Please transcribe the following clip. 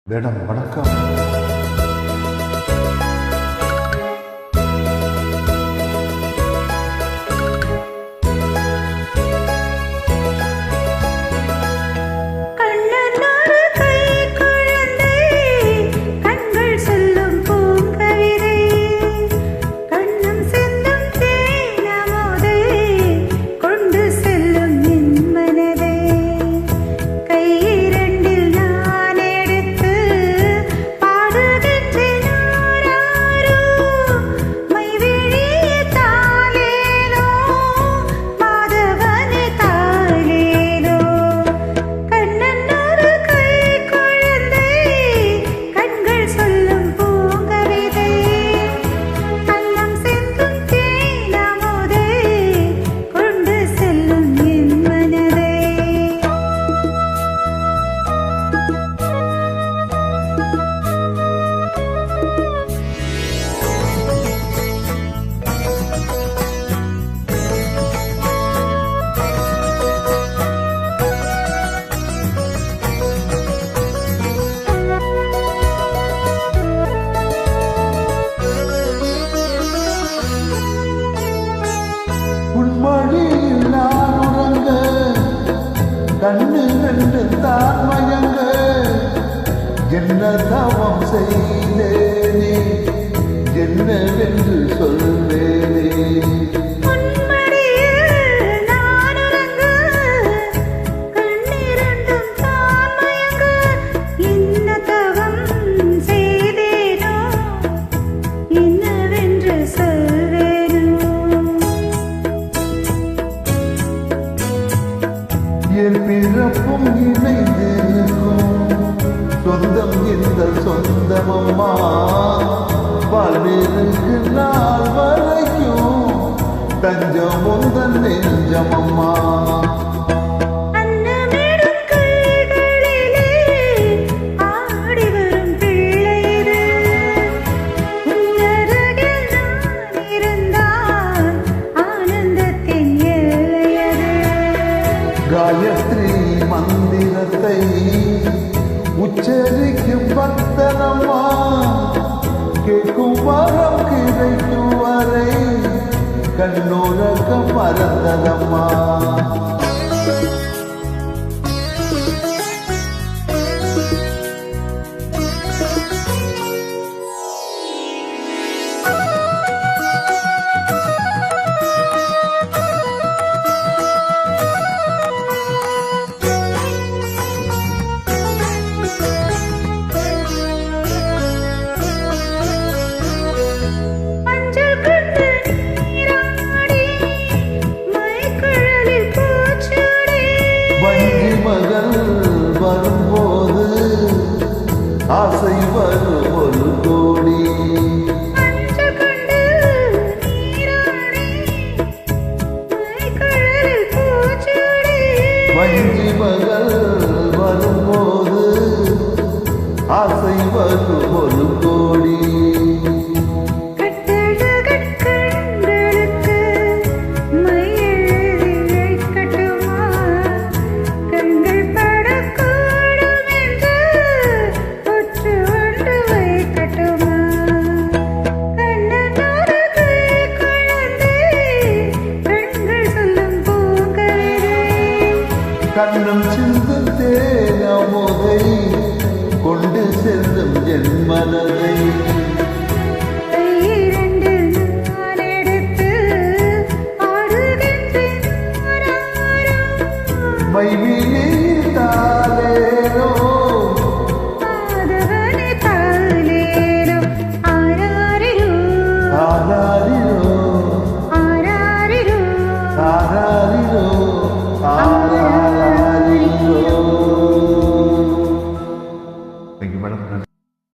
Madam வணக்கம். மொழியில் நான் உறங்க கண்ணு ரெண்டு தான் மயங்க என்ன தவம் செய்தேனே என்னவென்று சொல்வேனே. என் பிறப்பும் இணைந்திருக்கும் சொந்தம் இந்த சொந்தமம்மா பல்வேறு நாள் வரைக்கும் தஞ்சம் உந்தன் நெஞ்சமம்மா. காயத்ரி மந்திரத்தை உச்சரிக்கும் பக்தனம்மா கேட்கும் வரம் கிடைக்கும் வரை கண்ணோரக்கம் மறந்ததம்மா. வரும்போது ஆசை வரும் ஒரு கோடி வஞ்சி மகள் வரும்போது ஆசை வரும் ஒரு கோடி. கண்ணம் சிந்தும் தேனமுதை கொண்டு செல்லும் என் மனதை மைவிலே தாலேரோ ஆராரிரோ ஆராரிரோ